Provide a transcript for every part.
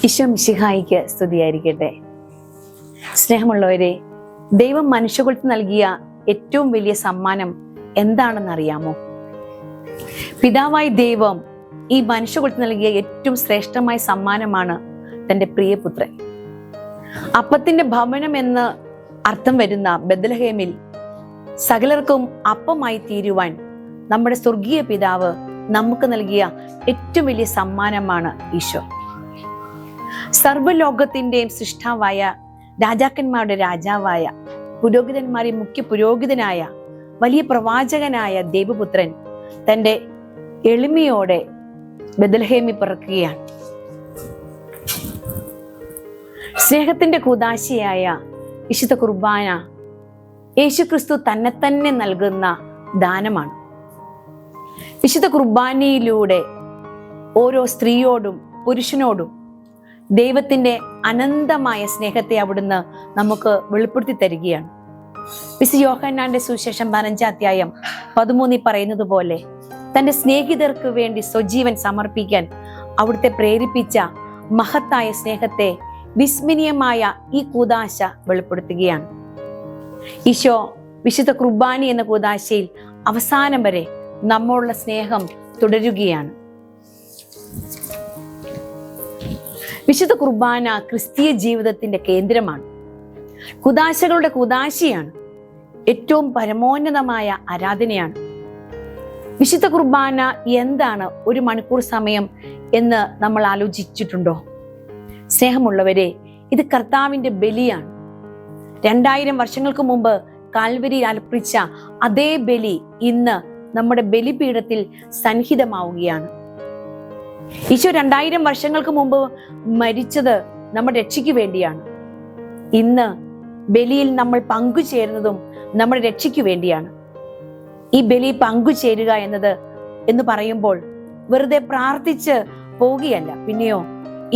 ഈശോ മിശിഹായിക്ക് സ്തുതിയായിരിക്കട്ടെ. സ്നേഹമുള്ളവരെ, ദൈവം മനുഷ്യകുലത്തിന് നൽകിയ ഏറ്റവും വലിയ സമ്മാനം എന്താണെന്നറിയാമോ? പിതാവായ ദൈവം ഈ മനുഷ്യകുലത്തിന് നൽകിയ ഏറ്റവും ശ്രേഷ്ഠമായ സമ്മാനമാണ് തൻ്റെ പ്രിയപുത്രൻ. അപ്പത്തിന്റെ ഭവനം എന്ന് അർത്ഥം വരുന്ന ബെത്ലഹേമിൽ സകലർക്കും അപ്പമായി തീരുവാൻ നമ്മുടെ സ്വർഗീയ പിതാവ് നമുക്ക് നൽകിയ ഏറ്റവും വലിയ സമ്മാനമാണ് ഈശോ. സർവ്വലോകത്തിന്റെയും സൃഷ്ടാവായ, രാജാക്കന്മാരുടെ രാജാവായ, പുരോഹിതന്മാരെ മുഖ്യ പുരോഹിതനായ, വലിയ പ്രവാചകനായ ദൈവപുത്രൻ തൻ്റെ എളിമയോടെ ബെത്ലഹേമിൽ പിറക്കുകയാണ്. സ്നേഹത്തിന്റെ കൂദാശയായ വിശുദ്ധ കുർബാന യേശുക്രിസ്തു തന്നെ നൽകുന്ന ദാനമാണ്. വിശുദ്ധ കുർബാനയിലൂടെ ഓരോ സ്ത്രീയോടും പുരുഷനോടും ദൈവത്തിന്റെ അനന്തമായ സ്നേഹത്തെ അവിടുന്ന് നമുക്ക് വെളിപ്പെടുത്തി തരികയാണ്. വിശുദ്ധ യോഹന്നാന്റെ സുവിശേഷം 15 അധ്യായം 13 പറയുന്നത് പോലെ തന്റെ സ്നേഹിതർക്ക് വേണ്ടി സ്വജീവൻ സമർപ്പിക്കാൻ അവിടുത്തെ പ്രേരിപ്പിച്ച മഹത്തായ സ്നേഹത്തെ വിസ്മരണീയമായ ഈ കൂദാശ വെളിപ്പെടുത്തുകയാണ്. ഈശോ വിശുദ്ധ കുർബാന എന്ന കൂദാശയിൽ അവസാനം വരെ നമ്മളുള്ള സ്നേഹം തുടരുകയാണ്. വിശുദ്ധ കുർബാന ക്രിസ്തീയ ജീവിതത്തിന്റെ കേന്ദ്രമാണ്. കൂദാശകളുടെ കൂദാശയാണ്. ഏറ്റവും പരമോന്നതമായ ആരാധനയാണ്. വിശുദ്ധ കുർബാന എന്താണ്? 1 മണിക്കൂർ സമയം എന്ന് നമ്മൾ ആലോചിച്ചിട്ടുണ്ടോ? സ്നേഹമുള്ളവരെ, ഇത് കർത്താവിന്റെ ബലിയാണ്. 2000 വർഷങ്ങൾക്ക് മുമ്പ് കാൽവരിയിൽ അർപ്പിച്ച അതേ ബലി ഇന്ന് നമ്മുടെ ബലിപീഠത്തിൽ സന്നിഹിതമാവുകയാണ്. ഈശോ 2000 വർഷങ്ങൾക്ക് മുമ്പ് മരിച്ചത് നമ്മുടെ രക്ഷയ്ക്ക് വേണ്ടിയാണ്. ഇന്ന് ബലിയിൽ നമ്മൾ പങ്കുചേരുന്നതും നമ്മുടെ രക്ഷയ്ക്ക് വേണ്ടിയാണ്. ഈ ബലി പങ്കുചേരുക എന്ന് പറയുമ്പോൾ വെറുതെ പ്രാർത്ഥിച്ച് പോവുകയല്ല, പിന്നെയോ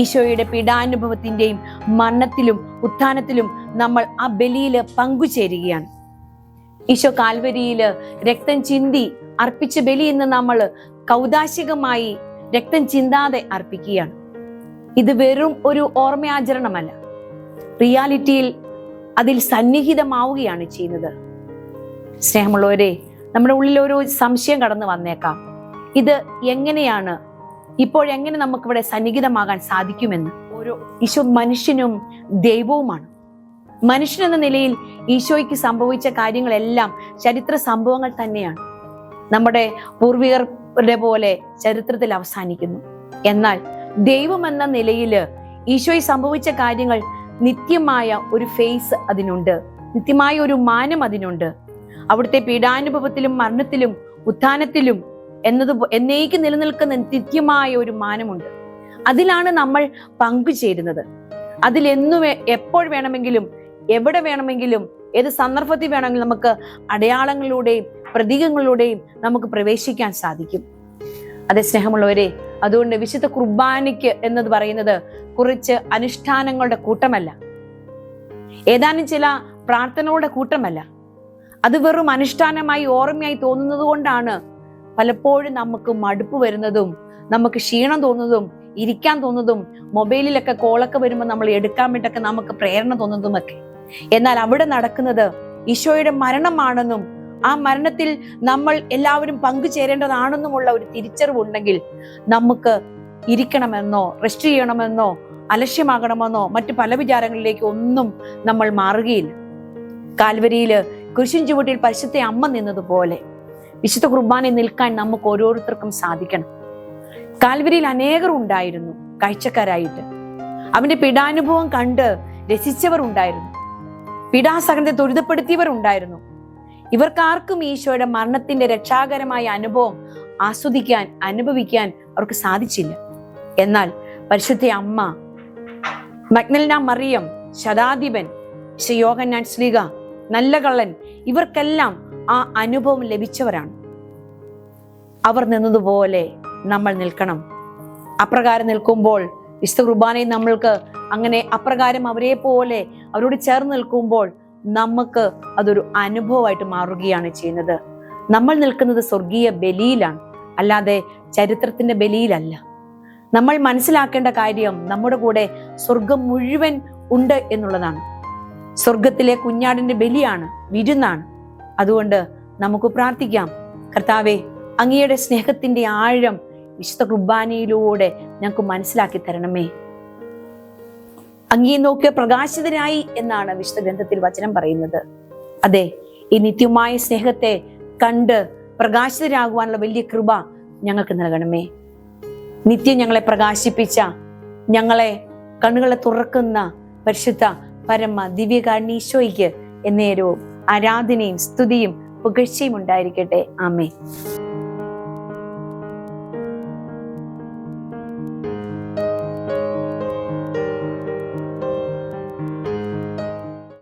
ഈശോയുടെ പീഡാനുഭവത്തിന്റെയും മരണത്തിലും ഉത്ഥാനത്തിലും നമ്മൾ ആ ബലിയില് പങ്കുചേരുകയാണ്. ഈശോ കാൽവരിയില് രക്തം ചിന്തി അർപ്പിച്ച ബലി ഇന്ന് നമ്മൾ കൗദാശികമായി രക്തം ചിന്താതെ അർപ്പിക്കുകയാണ്. ഇത് വെറും ഒരു ഓർമ്മയാചരണമല്ല, റിയാലിറ്റിയിൽ അതിൽ സന്നിഹിതമാവുകയാണ് ചെയ്യുന്നത്. സ്നേഹമുള്ളവരെ, നമ്മുടെ ഉള്ളിൽ ഒരു സംശയം കടന്നു വന്നേക്കാം. ഇത് എങ്ങനെയാണ്, ഇപ്പോഴെങ്ങനെ നമുക്കിവിടെ സന്നിഹിതമാകാൻ സാധിക്കുമെന്ന്. ഈശോ മനുഷ്യനും ദൈവവുമാണ്. മനുഷ്യനെന്ന നിലയിൽ ഈശോയ്ക്ക് സംഭവിച്ച കാര്യങ്ങളെല്ലാം ചരിത്ര സംഭവങ്ങൾ തന്നെയാണ്. നമ്മുടെ പൂർവികരുടെ പോലെ ചരിത്രത്തിൽ അവസാനിക്കുന്നു. എന്നാൽ ദൈവം എന്ന നിലയില് ഈശോയ്ക്ക് സംഭവിച്ച കാര്യങ്ങൾ നിത്യമായ ഒരു ഫേസ് അതിനുണ്ട്, നിത്യമായ ഒരു മാനം അതിനുണ്ട്. അവിടുത്തെ പീഡാനുഭവത്തിലും മരണത്തിലും ഉത്ഥാനത്തിലും എന്നേക്ക് നിലനിൽക്കുന്ന നിത്യമായ ഒരു മാനമുണ്ട്. അതിലാണ് നമ്മൾ പങ്കുചേരുന്നത്. അതിലെന്നു എപ്പോൾ വേണമെങ്കിലും എവിടെ വേണമെങ്കിലും ഏത് സന്ദർഭത്തിൽ വേണമെങ്കിലും നമുക്ക് അടയാളങ്ങളിലൂടെയും പ്രതീകങ്ങളിലൂടെയും നമുക്ക് പ്രവേശിക്കാൻ സാധിക്കും. അതെ സ്നേഹമുള്ളവരെ, അതുകൊണ്ട് വിശുദ്ധ കുർബാനയ്ക്ക് എന്നത് പറയുന്നത് കുറച്ച് അനുഷ്ഠാനങ്ങളുടെ കൂട്ടമല്ല, ഏതാനും ചില പ്രാർത്ഥനകളുടെ കൂട്ടമല്ല. അത് വെറും അനുഷ്ഠാനമായി ഓർമ്മയായി തോന്നുന്നത് കൊണ്ടാണ് പലപ്പോഴും നമുക്ക് മടുപ്പ് വരുന്നതും നമുക്ക് ക്ഷീണം തോന്നുന്നതും ഇരിക്കാൻ തോന്നുന്നതും മൊബൈലിലൊക്കെ കോളൊക്കെ വരുമ്പോൾ നമ്മൾ എടുക്കാൻ വേണ്ടിയൊക്കെ നമുക്ക് പ്രേരണ തോന്നുന്നതുമൊക്കെ. എന്നാൽ അവിടെ നടക്കുന്നത് ഈശോയുടെ മരണമാണെന്നും ആ മരണത്തിൽ നമ്മൾ എല്ലാവരും പങ്കുചേരേണ്ടതാണെന്നുമുള്ള ഒരു തിരിച്ചറിവുണ്ടെങ്കിൽ നമുക്ക് ഇരിക്കണമെന്നോ റെസ്റ്റ് ചെയ്യണമെന്നോ അലക്ഷ്യമാകണമെന്നോ മറ്റു പല വിചാരങ്ങളിലേക്ക് ഒന്നും നമ്മൾ മാറുകയില്ല. കാൽവരിയില് കുരിശിൻ ചുവട്ടിൽ പരിശുദ്ധ അമ്മ നിന്നതുപോലെ വിശുദ്ധ കുർബാനയിൽ നിൽക്കാൻ നമുക്ക് ഓരോരുത്തർക്കും സാധിക്കണം. കാൽവരിയിൽ അനേകർ ഉണ്ടായിരുന്നു കാഴ്ചക്കാരായിട്ട്. അവന്റെ പീഡാനുഭവം കണ്ട് രസിച്ചവർ ഉണ്ടായിരുന്നു, പീഡാസഹനത്തെ ത്വരിതപ്പെടുത്തിയവർ ഉണ്ടായിരുന്നു. ഇവർക്കാർക്കും ഈശോയുടെ മരണത്തിന്റെ രക്ഷാകരമായ അനുഭവം ആസ്വദിക്കാൻ അനുഭവിക്കാൻ അവർക്ക് സാധിച്ചില്ല. എന്നാൽ പരിശുദ്ധ അമ്മ, മഗ്ദലന മറിയം, ശതാധിപൻ, യോഹന്നാൻ ശ്ലീഹ, നല്ല കള്ളൻ, ഇവർക്കെല്ലാം ആ അനുഭവം ലഭിച്ചവരാണ്. അവർ നിന്നതുപോലെ നമ്മൾ നിൽക്കണം. അപ്രകാരം നിൽക്കുമ്പോൾ വിശുദ്ധ കുർബാനയിൽ നമ്മൾക്ക് അങ്ങനെ അപ്രകാരം അവരെ പോലെ അവരോട് ചേർന്ന് നിൽക്കുമ്പോൾ നമുക്ക് അതൊരു അനുഭവമായിട്ട് മാറുകയാണ് ചെയ്യുന്നത്. നമ്മൾ നിൽക്കുന്നത് സ്വർഗീയ ബലിയിലാണ്, അല്ലാതെ ചരിത്രത്തിന്റെ ബലിയിലല്ല. നമ്മൾ മനസ്സിലാക്കേണ്ട കാര്യം നമ്മുടെ കൂടെ സ്വർഗം മുഴുവൻ ഉണ്ട് എന്നുള്ളതാണ്. സ്വർഗത്തിലെ കുഞ്ഞാടിന്റെ ബലിയാണ്, വിരുന്നാണ്. അതുകൊണ്ട് നമുക്ക് പ്രാർത്ഥിക്കാം, കർത്താവേ, അങ്ങയുടെ സ്നേഹത്തിന്റെ ആഴം വിശുദ്ധ കുർബാനയിലൂടെ ഞങ്ങൾക്ക് മനസ്സിലാക്കി തരണമേ. അങ്ങയെ നോക്കി പ്രകാശിതരായി എന്നാണ് വിശുദ്ധ ഗ്രന്ഥത്തിൽ വചനം പറയുന്നത്. അതെ, ഈ നിത്യമായ സ്നേഹത്തെ കണ്ട് പ്രകാശിതരാകുവാനുള്ള വലിയ കൃപ ഞങ്ങൾക്ക് നൽകണമേ. നിത്യം ഞങ്ങളെ പ്രകാശിപ്പിച്ച, ഞങ്ങളെ കണ്ണുകളെ തുറക്കുന്ന പരിശുദ്ധ പരമ ദിവ്യകാരുണ്യ ഈശോയ്ക്ക് എന്നേരവും ആരാധനയും സ്തുതിയും പുകഴ്ചയും ഉണ്ടായിരിക്കട്ടെ. ആമേൻ.